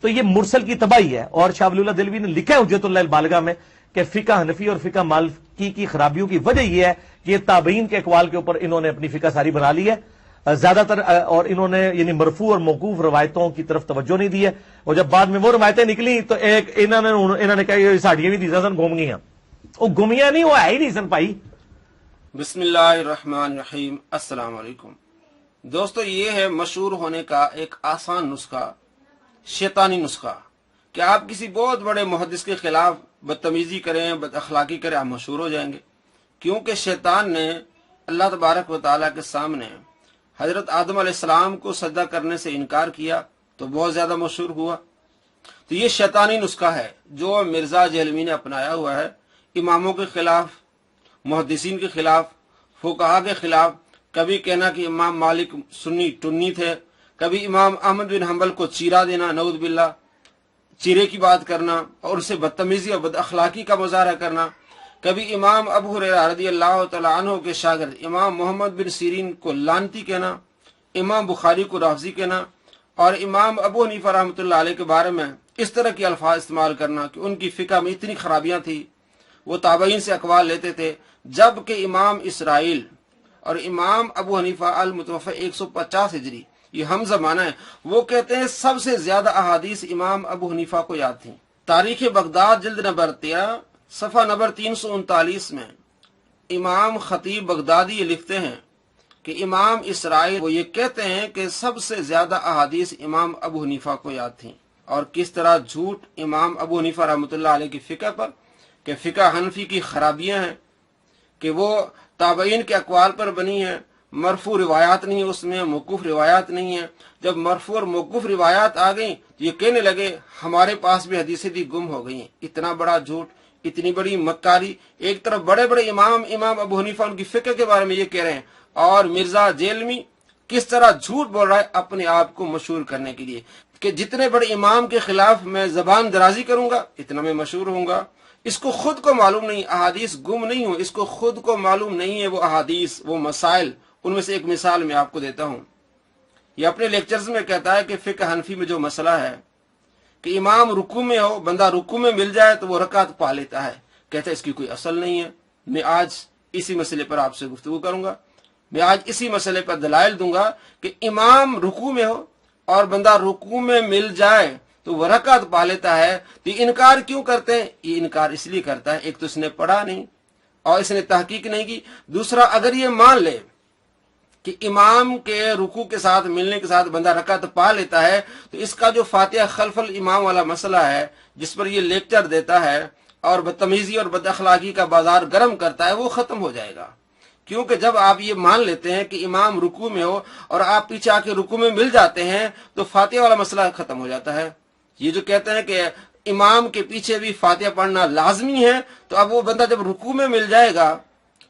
تو یہ مرسل کی تباہی ہے. اور شاہ ولی اللہ دہلوی نے لکھا ہے حجت اللہ البالغہ میں کہ فقہ حنفی اور فقہ مالکی کی خرابیوں کی وجہ یہ ہے کہ یہ تابعین کے اقوال کے اوپر انہوں نے اپنی فقہ ساری بنا لی ہے زیادہ تر, اور انہوں نے یعنی مرفوع اور موقوف روایتوں کی طرف توجہ نہیں دی ہے. اور جب بعد میں وہ روایتیں نکلی تو ایک انہوں نے کہا یہ ساڑیاں بھی دیزا سن گھوم گئی ہیں. وہ گمیاں نہیں, وہ ہے ہی نہیں سن پائی. بسم اللہ الرحمن الرحیم. السلام علیکم دوستو. یہ ہے مشہور ہونے کا ایک آسان نسخہ, شیطانی نسخہ, کہ آپ کسی بہت بڑے محدث کے خلاف بدتمیزی کریں, بد اخلاقی کریں, آپ مشہور ہو جائیں گے. کیونکہ شیطان نے اللہ تبارک و تعالیٰ کے سامنے حضرت آدم علیہ السلام کو سجدہ کرنے سے انکار کیا تو بہت زیادہ مشہور ہوا. تو یہ شیطانی نسخہ ہے جو مرزا جہلمی نے اپنایا ہوا ہے اماموں کے خلاف, محدثین کے خلاف, فقہا کے خلاف. کبھی کہنا کہ امام مالک سنی ٹنی تھے, کبھی امام احمد بن حنبل کو چیرا دینا, نعوذ باللہ, چیرے کی بات کرنا اور اسے بدتمیزی اور بد اخلاقی کا مظاہرہ کرنا. کبھی امام ابو ہریرہ رضی اللہ تعالیٰ عنہ کے شاگرد امام محمد بن سیرین کو لعنتی کہنا, امام بخاری کو رافضی کہنا, اور امام ابو حنیفہ رحمۃ اللہ علیہ کے بارے میں اس طرح کے الفاظ استعمال کرنا کہ ان کی فقہ میں اتنی خرابیاں تھیں, وہ تابعین سے اقوال لیتے تھے. جبکہ امام اسرائیل اور امام ابو حنیفہ المتوفی 150 ہجری, یہ ہم زمانہ ہے, وہ کہتے ہیں سب سے زیادہ احادیث امام ابو حنیفہ کو یاد تھیں. تاریخ بغداد جلد نمبر 13 صفحہ نمبر 339 میں امام خطیب بغدادی یہ لکھتے ہیں کہ امام اسرائیل وہ یہ کہتے ہیں کہ سب سے زیادہ احادیث امام ابو حنیفہ کو یاد تھیں. اور کس طرح جھوٹ امام ابو حنیفہ رحمۃ اللہ علیہ کی فقہ پر کہ فقہ حنفی کی خرابیاں ہیں کہ وہ تابعین کے اقوال پر بنی ہیں, مرفوع روایات نہیں ہے اس میں, موقوف روایات نہیں ہے. جب مرفوع اور موقوف روایات آ گئیں تو یہ کہنے لگے ہمارے پاس بھی حدیثیں بھی گم ہو گئی ہیں. اتنا بڑا جھوٹ, اتنی بڑی مکاری. ایک طرف بڑے بڑے امام ابو حنیفہ ان کی فقہ کے بارے میں یہ کہہ رہے ہیں, اور مرزا جیلمی کس طرح جھوٹ بول رہا ہے اپنے آپ کو مشہور کرنے کے لیے کہ جتنے بڑے امام کے خلاف میں زبان درازی کروں گا اتنا میں مشہور ہوں گا. اس کو خود کو معلوم نہیں, احادیث گم نہیں ہوں, اس کو خود کو معلوم نہیں ہے وہ احادیث, وہ مسائل. ان میں سے ایک مثال میں آپ کو دیتا ہوں. یہ اپنے لیکچرز میں کہتا ہے کہ فقہ حنفی میں جو مسئلہ ہے کہ امام رکوع میں ہو, بندہ رکوع میں مل جائے تو وہ رکعت پا لیتا ہے. کہتا ہے اس کی کوئی اصل نہیں ہے. میں آج اسی مسئلے پر آپ سے گفتگو کروں گا. میں آج اسی مسئلے پر دلائل دوں گا کہ امام رکوع میں ہو اور بندہ رکوع میں مل جائے تو وہ رکعت پا لیتا ہے. تو یہ انکار کیوں کرتے ہیں؟ یہ انکار اس لیے کرتا ہے, ایک تو اس نے پڑھا نہیں اور اس نے تحقیق نہیں کی. دوسرا, اگر یہ مان لے کہ امام کے رکوع کے ساتھ ملنے کے ساتھ بندہ رکعت پا لیتا ہے تو اس کا جو فاتحہ خلف الامام والا مسئلہ ہے جس پر یہ لیکچر دیتا ہے اور بدتمیزی اور بد اخلاقی کا بازار گرم کرتا ہے وہ ختم ہو جائے گا. کیونکہ جب آپ یہ مان لیتے ہیں کہ امام رکوع میں ہو اور آپ پیچھے آ کے رکوع میں مل جاتے ہیں تو فاتحہ والا مسئلہ ختم ہو جاتا ہے. یہ جو کہتے ہیں کہ امام کے پیچھے بھی فاتحہ پڑھنا لازمی ہے, تو اب وہ بندہ جب رکوع میں مل جائے گا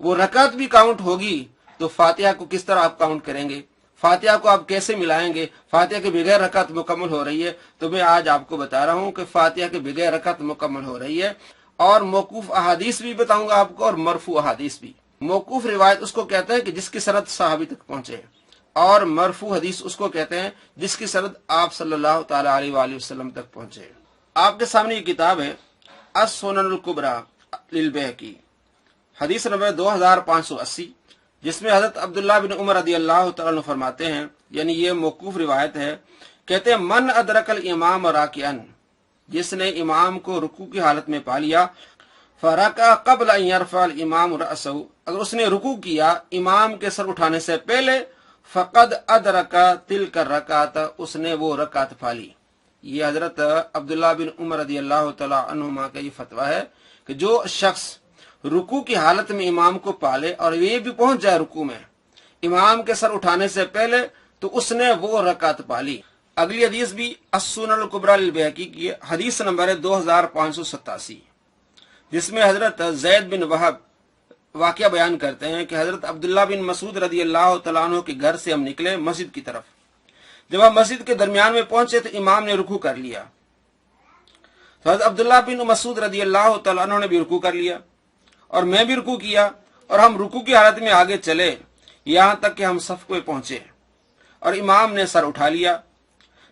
وہ رکعت بھی کاؤنٹ ہوگی تو فاتحہ کو کس طرح آپ کاؤنٹ کریں گے؟ فاتحہ کو آپ کیسے ملائیں گے؟ فاتحہ کے بغیر رکعت مکمل ہو رہی ہے. تو میں آج آپ کو بتا رہا ہوں کہ فاتحہ کے بغیر رکعت مکمل ہو رہی ہے. اور موقوف احادیث بھی بتاؤں گا آپ کو اور مرفوع احادیث بھی. موقوف روایت اس کو کہتے ہیں کہ جس کی سند صحابی تک پہنچے, اور مرفوع حدیث اس کو کہتے ہیں جس کی سند آپ صلی اللہ تعالی علیہ وآلہ وسلم تک پہنچے. آپ کے سامنے یہ کتاب ہے السنن الکبری للبیہقی, حدیث نمبر 2580, جس میں حضرت عبداللہ بن عمر رضی اللہ تعالیٰ عنہ فرماتے ہیں, یعنی یہ موقوف روایت ہے, کہتے ہیں من ادرک الامام راکعا, جس نے امام کو رکوع کی حالت میں پا لیا, فرکع قبل ان یرفع الامام رأسہ, اگر اس نے رکوع کیا امام کے سر اٹھانے سے پہلے, فقد ادرک تلک الرکعت, اس نے وہ رکعت پا لی. یہ حضرت عبداللہ بن عمر رضی اللہ تعالیٰ عنہما کا یہ فتویٰ ہے کہ جو شخص رکوع کی حالت میں امام کو پالے اور یہ بھی پہنچ جائے رکوع میں امام کے سر اٹھانے سے پہلے تو اس نے وہ رکعت پالی. اگلی حدیث بھی السنن الکبری للبیہقی کی حدیث نمبر 2587, جس میں حضرت زید بن وہب واقعہ بیان کرتے ہیں کہ حضرت عبداللہ بن مسعود رضی اللہ تعالیٰ عنہ کے گھر سے ہم نکلے مسجد کی طرف. جب ہم مسجد کے درمیان میں پہنچے تو امام نے رکوع کر لیا, تو حضرت عبداللہ بن مسعود رضی اللہ تعالیٰ عنہ نے بھی رکوع کر لیا اور میں بھی رکوع کیا, اور ہم رکوع کی حالت میں آگے چلے یہاں تک کہ ہم صف کو پہنچے اور امام نے سر اٹھا لیا.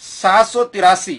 783।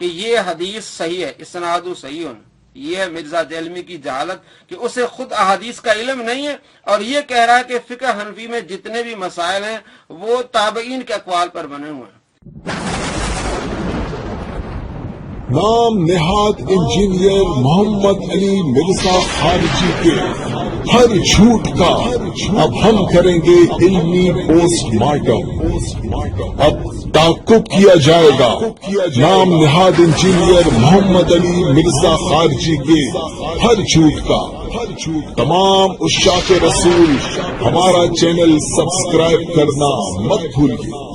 کہ یہ حدیث صحیح ہے، اسناد صحیح ہونا. یہ ہے مرزا دہلوی کی جہالت کہ اسے خود احادیث کا علم نہیں ہے اور یہ کہہ رہا ہے کہ فقہ حنفی میں جتنے بھی مسائل ہیں وہ تابعین کے اقوال پر بنے ہوئے ہیں. نام نہاد انجینئر محمد علی مرزا خارجی کے ہر جھوٹ کا اب ہم کریں گے علمی پوسٹ مارٹم. اب تعقب کیا جائے گا نام نہاد انجینئر محمد علی مرزا خارجی کے ہر جھوٹ کا. تمام عشاق رسول ہمارا چینل سبسکرائب کرنا مت بھولیے.